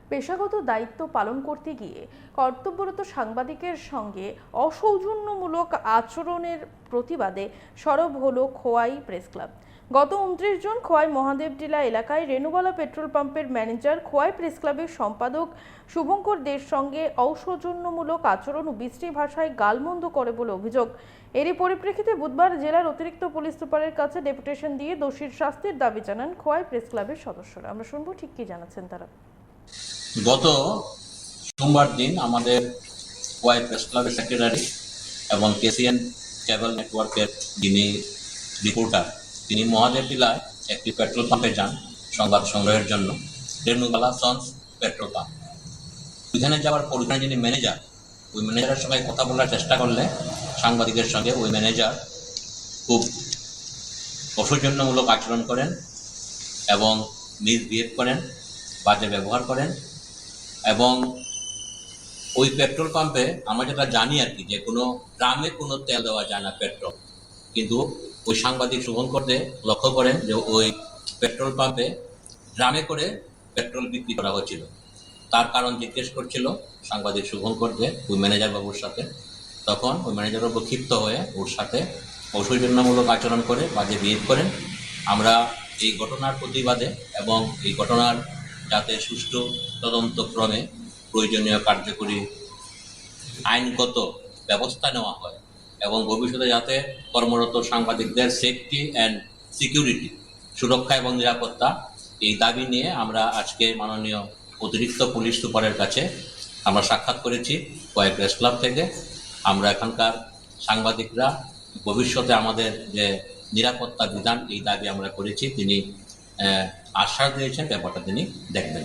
পেশাগত দায়িত্ব পালন করতে গিয়ে কর্তব্যরত সাংবাদিকের সঙ্গে অসৌজন্যমূলক আচরণের প্রতিবাদে সরব হলো খোয়াই প্রেস ক্লাব। গত 29 জুন খোয়াই মহাদেবটিলা এলাকায় রেনুবালা পেট্রোল পাম্পের ম্যানেজার খোয়াই প্রেস ক্লাবের সম্পাদক শুভঙ্কর দের সঙ্গে অসৌজন্যমূলক আচরণ ও বিশ্রী ভাষায় গালমন্দ করে বলে অভিযোগ। এরই পরিপ্রেক্ষিতে বুধবার জেলার অতিরিক্ত পুলিশ সুপারের কাছে ডেপুটেশন দিয়ে দোষীর শাস্তির দাবি জানান খোয়াই প্রেস ক্লাবের সদস্যরা। আমরা শুনবো ঠিক কি জানাচ্ছেন তারা। গত সোমবার দিন আমাদের খোয়াই প্রেস ক্লাবের সেক্রেটারি এবং কেসিএন কেবল নেটওয়ার্কের যিনি রিপোর্টার, তিনি মহাদেবটিলায় একটি পেট্রোল পাম্পে যান সংবাদ সংগ্রহের জন্য। রেনুবালা সন্স পেট্রোল পাম্প, ওইখানে যাওয়ার পর ওইখানে যিনি ম্যানেজার, ওই ম্যানেজারের সঙ্গে কথা বলার চেষ্টা করলে সাংবাদিকের সঙ্গে ওই ম্যানেজার খুব অসৌজন্যমূলক আচরণ করেন এবং মিসবিহেভ করেন, বাজে ব্যবহার করেন। এবং ওই পেট্রোল পাম্পে আমরা যেটা জানি আর কি, যে কোনো ড্রামে কোনো তেল দেওয়া যায় না পেট্রোল, কিন্তু ওই সাংবাদিক শুভঙ্করদে লক্ষ্য করেন যে ওই পেট্রোল পাম্পে ড্রামে করে পেট্রোল বিক্রি করা হচ্ছিল। তার কারণ জিজ্ঞেস করছিল সাংবাদিক শুভঙ্করদে ওই ম্যানেজার বাবুর সাথে। তখন ওই ম্যানেজার বাবু ক্ষিপ্ত হয়ে ওর সাথে অসৌজন্যমূলক আচরণ করে বাজে বিহেভ করেন। আমরা এই ঘটনার প্রতিবাদে এবং এই ঘটনার যাতে সুষ্ঠু তদন্তক্রমে প্রয়োজনীয় কার্যকরী আইনগত ব্যবস্থা নেওয়া হয় এবং ভবিষ্যতে যাতে কর্মরত সাংবাদিকদের সেফটি অ্যান্ড সিকিউরিটি, সুরক্ষা এবং নিরাপত্তা, এই দাবি নিয়ে আমরা আজকে মাননীয় অতিরিক্ত পুলিশ সুপারের কাছে আমরা সাক্ষাৎ করেছি খোয়াই প্রেস ক্লাব থেকে। আমরা এখানকার সাংবাদিকরা ভবিষ্যতে আমাদের যে নিরাপত্তা বিধান, এই দাবি আমরা করেছি। তিনি আশ্বাস দিয়েছেন ব্যাপারটা তিনি দেখবেন।